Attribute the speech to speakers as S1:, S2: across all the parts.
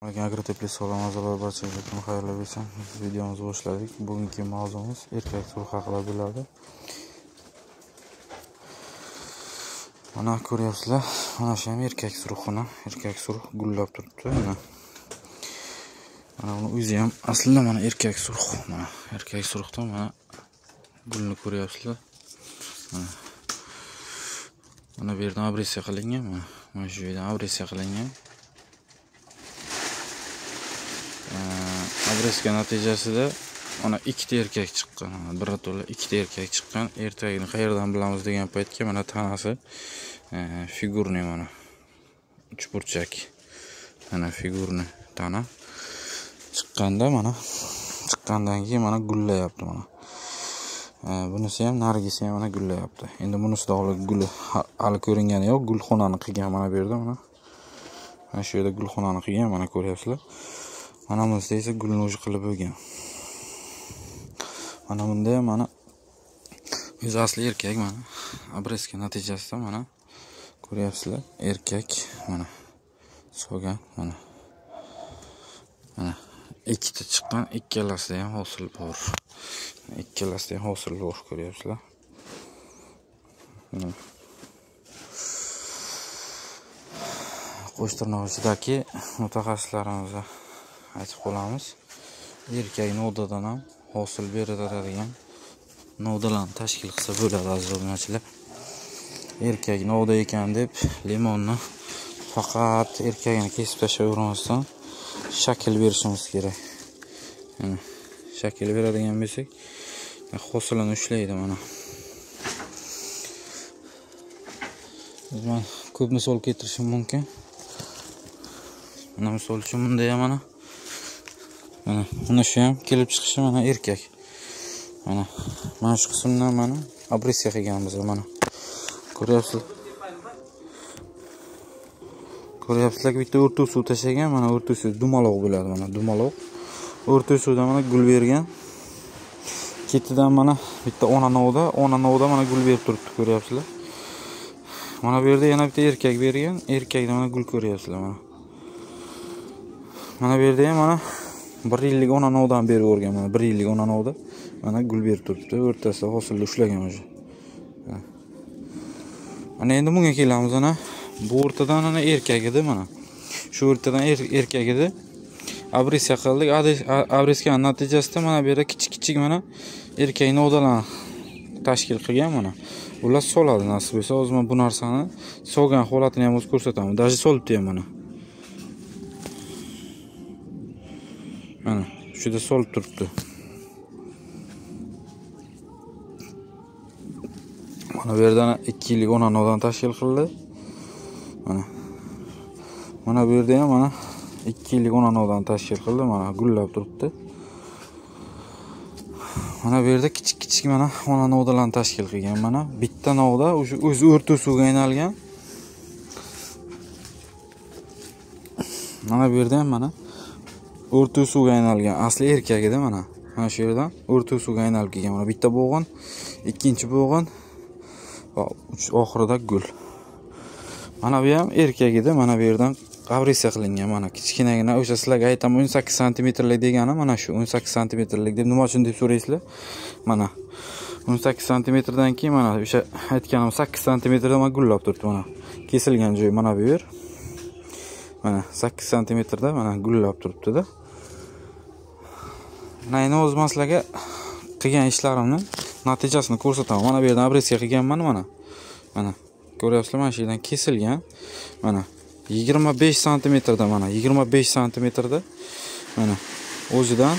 S1: Agrotepli salom azolar barchaga xayrli bo'lsin. Videomizni boshladik. Bugungi mavzumiz erkak suruq haqida bo'ladi. Mana ko'ryapsizlar, mana shu ham erkak suruqini, erkak suruq gullab turibdi. Mana uni o'zi ham aslida mana erkak suruq. Mana erkak suruqda mana gulni ko'ryapsizlar. Mana bu yerdan abresiya qilingan, mana shu yerdan abresiya qilingan. Abresiya natijasida mana ikkita erkak chiqqan. Birato'la ikkita erkak chiqqan. Erkakni qayerdan bilamiz degan paytga mana tanasi figurniy mana uchburchak. Mana figurniy tana chiqqanda mana chiqqandan keyin mana gullayapti mana. Bunisi ham nargisi ham mana gullayapti. Endi bunisi hali guli hali ko'ringani yo'q. Gulxonani qilgan mana bu yerda mana. Mana shu yerda gulxonani qilgan mana ko'ryapsizlar. Mana bunisi esa gulni o'zi qilib bo'lgan. Mana bunda ham mana o'zi asli erkak mana abresiya natijasida mana ko'ryapsizlar, erkak mana so'gan mana. Mana ikkita chiqqan, ikkalasida ham hosil bor. Ikkalasida ham hosil bor ko'ryapsizlar. Qo'shtirnoqchidagi mutaxassislarimiz aytib qolamiz. Erkak novdadan ham hosil beradigan novdalarni tashkil qilsa bo'ladi aziz obunachilar. Erkak novda ekan deb limonni faqat erkagini kesib tashlayvermasdan shakl berishimiz kerak. Mana shakl beradigan bo'lsak, hosilini ushlaydi mana. Men ko'p misol keltirishim mumkin. Mana misol uchun bunda ham mana shu ham kelib chiqishi mana erkak. Mana shu qismdan mana abresiya qilganmiz mana. Ko'ryapsizlar, bitta o'rtuv suv tashagan, mana o'rtuv suv dumaloq bo'ladi mana, dumaloq. O'rtuv suvdan mana gul bergan. Ketidan mana bitta ona novda mana gul berib turibdi, ko'ryapsizlar. Mana bu yerda yana bitta erkak bergan, erkakda mana gul ko'ryapsizlar mana. Mana bu yerda ham mana 1 yillik ona novdan berib o'rgan mana 1 yillik ona novda mana gul berib turibdi. O'rtasida hosilni ushlagan o'zi. Mana endi bunga kelamiz ana. Bu o'rtadan ana erkak edi mana. Shu o'rtadan erkak edi. Abresiya qildik. Abresiya natijasida mana bu yerda kichik mana erkak novdalarni tashkil qilgan mana. Ular soladi nasib bo'lsa, hozir men bu narsani solgan holatini ham o'z ko'rsataman. Daji solibdi ham mana. Mana shu yerda solib turibdi. Mana bu yerdan 2 yillik ona novdan tashkil qildi. Mana bu yerda ham mana 2 yillik ona novdan tashkil qildi. Mana gullab turibdi. Mana bu yerda kichik mana ona novdalarni tashkil qilgan mana. Bitta novda o'zi o'rtuv suvga aylangan. Mana bu yerda ham mana o'rtuv suvga aylangan asli erkak edi mana. Mana shu yerdan o'rtuv suvga aylanib kelgan. Mana bitta bo'g'in, ikkinchi bo'g'in va oxirida gul. Mana bu ham erkak edi. Mana bu yerdan abresiya qilingan mana kichkinagina o'sha sizlarga aytaman 18 santimetrlik degani mana shu 18 santimetrlik deb nima uchun deb so'raysizlar? Mana 18 santimetrdan keyin mana o'sha aytganim 8 santimetrda mana gullab turibdi mana. Kesilgan joy mana bu yer. Mana 8 santimetrda mana gullab turibdi-da. Nayni o'z maslaga qilgan ishlarimni natijasini ko'rsataman. Mana bu yerdan abresiya qilganman mana. Mana ko'ryapsizlar, mana shu yerdan kesilgan. Mana 25 santimetrda mana 25 santimetrda mana o'zidan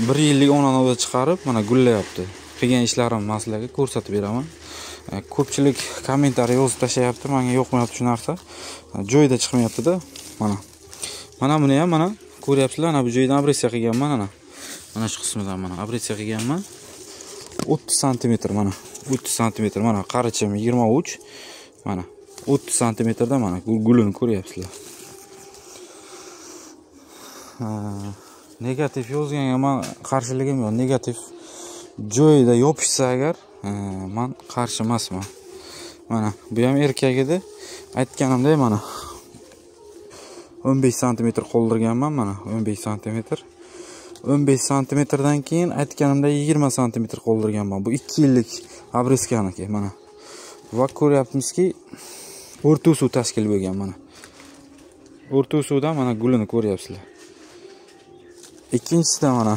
S1: 1 yillik ona novda chiqarib mana gullayapti. Qilgan ishlarim maslaga ko'rsatib beraman. Ko'pchilik kommentariy yozib tashlayapti, menga yoqmayapti shu narsa. Joyida chiqmayapti-da. Mana buni ham mana ko'ryapsizlar, mana bu joydan abresiya qilganman mana. Mana shu qismidan mana abresiya qilganman. 30 santimetr mana. 30 santimetr mana qarichim 23 mana 30 santimetrda mana gulini ko'ryapsizlar. Negativ yozganga men qarshiligim yo'q. Negativ joyida yopishsa agar men qarshi emasman. Mana bu ham erkak edi. Aytganimdek mana 15 sm qoldirganman mana 15 sm. 15 sm-dan keyin aytganimda 20 sm qoldirganman. Bu 2 yillik obreskaniki mana. Va ko'ryapmizki, o'rta suv tashkil bo'lgan mana. O'rta suvdan mana gulini ko'ryapsizlar. Ikkinchisida mana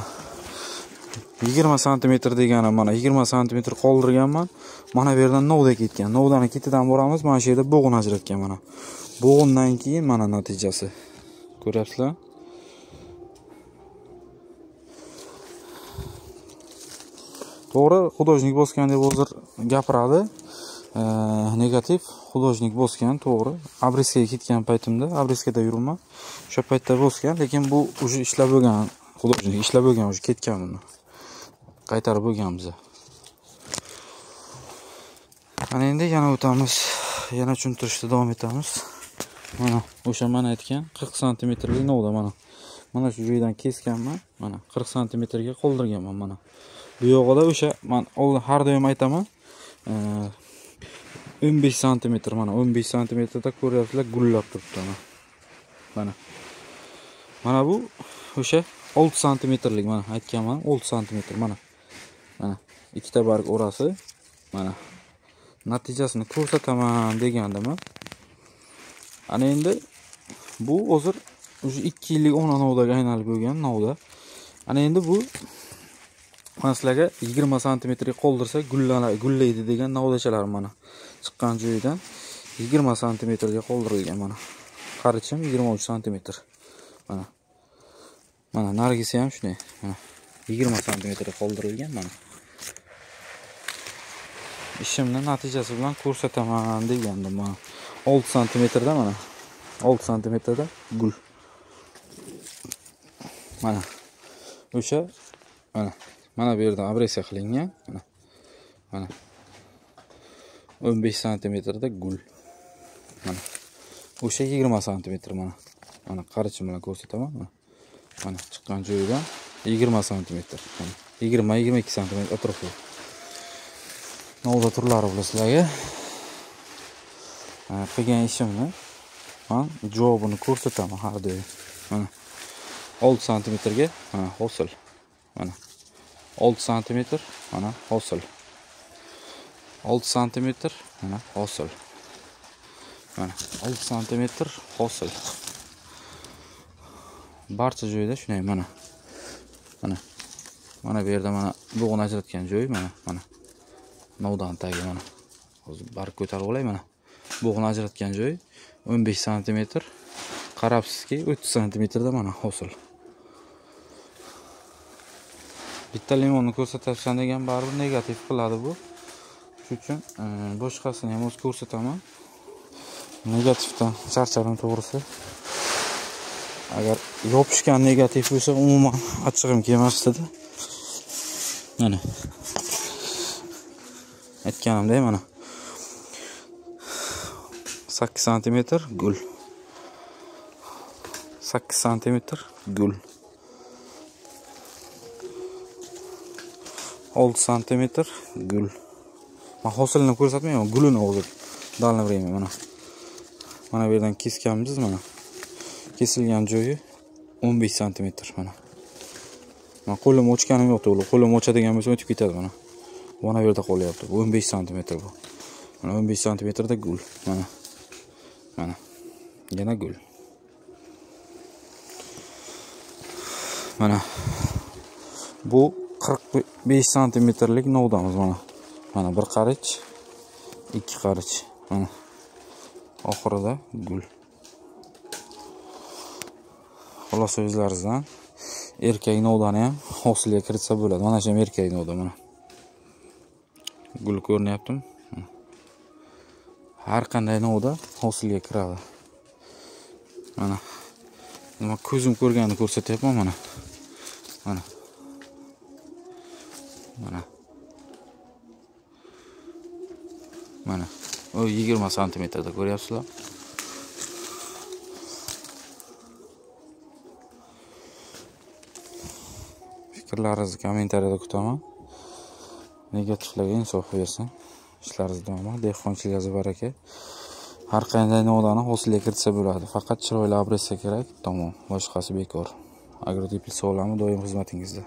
S1: 20 sm degani mana 20 sm qoldirganman. Mana bu yerdan novda ketgan. Novdan ketidan boramiz, mana shu yerda bo'g'in ajratgan mana. Bo'g'indan keyin mana natijasi. Ko'ryapsizlar? To'g'ri, xudojnik bosgan deb hozir gapiradi. Negativ xudojnik bosgan, to'g'ri. Obreskaga ketgan paytimda, obreskada yuribman. O'sha paytda bosgan, lekin bu уже ishlab bo'lgan, xudojnik ishlab bo'lgan, уже ketgan buni. Qaytarib bo'lganmiz. Ana endi yana o'tamiz. Yana tushuntirishda davom etamiz. Mana o'sha men aytgan 40 sm lik novda mana. Mana shu joydan kesganman. Mana 40 sm ga qoldirganman mana. Bu yo'g'ida o'sha men har doim aytaman. 15 sm mana 15 sm da ko'ryapsizlar, gullab turibdi mana. Mana. Mana bu o'sha 6 sm lik mana aytganman, 6 sm mana. Mana ikkita barg orasi mana. Natijasini ko'rsataman degandim. Ana endi bu hozir o'sha 2 yillik ona novdaga aylanib bo'lgan novda. Ana endi bu mana sizlarga 20 sm ga qoldirsa gullaydi degan novdachalar mana. Chiqqan joyidan 20 sm ga qoldirilgan mana. Qarichim 23 sm. Mana. Mana nargisi ham shunday. Mana 20 sm ga qoldirilgan mana. Ishimni natijasi bilan ko'rsataman degandim mana. 6 sm da mana. 6 sm da gul. Mana. O'sha mana bu yerdan obresiya qilingan. Mana. 15 sm da gul. Mana. O'sha 20 sm mana. Mana qarichim bilan ko'rsataman mana. Mana chiqqan joyidan 20 sm. Mana 20-22 sm atrofi. Novda turlari bilasizlarga. Qilgan ishimni men javobini ko'rsataman har doim. Mana 6 sm ga mana hosil. Mana 6 sm mana hosil. 6 sm mana hosil. Mana 6 sm hosil. Barcha joyda shunday mana. Mana bu yerda mana bo'g'in ajratgan joy mana. Novdan tagi mana. Hozir barg ko'tarib olay mana. Bo'g'in ajratgan joy 15 sm. Qarabsizki 30 sm da mana hosil. Bitta limonni ko'rsatyapsan degan baribir negativ qiladi bu. Shuning uchun boshqasini ham o'z ko'rsataman. Negativdan charchadim to'g'risi. Agar yopishgan negativ bo'lsa, umuman achchig'im kelmasdi. Mana. Aytganimdek mana 8 sm gul. 8 sm gul. 6 sm gul. Men hosilni ko'rsatmayman, gulini hozir dalni berayman mana. Mana bu yerdan kesganmiz mana. Kesilgan joyi 15 sm mana. Men qo'lim ochganim yo'q, to'g'ri. Qo'lim ochadigan bo'lsa o'tib ketadi mana. Mana bu yerda qolyapti. Bu 15 sm bu. Mana 15 sm da gul. Mana. Yana gul. Mana. Bu 45 sm lik novdamiz mana. Mana bir qarich, ikki qarich. Mana. Oxirida gul. Xulosa o'zlaringizdan erkak novdani ham hosilga kiritsa bo'ladi. Mana shu erkak novda mana. Gul ko'rnyaptimi? Har qanday novda hosilga kiradi. Mana. Nima ko'zim ko'rganini ko'rsatyapman mana. Mana. Mana. O 20 sm da ko'ryapsizlar. Fikrlaringizni kommentariyada kutaman. Negativlarga insof bersin. Ishlaringiz davom, dehqonchiligingizga baraka. Har qanday nodani hosilga kiritsa bo'ladi. Faqat chiroyli obrezka kerak, tamom. Boshqasi bekor. Agrotepil sog'lami doim xizmatingizda.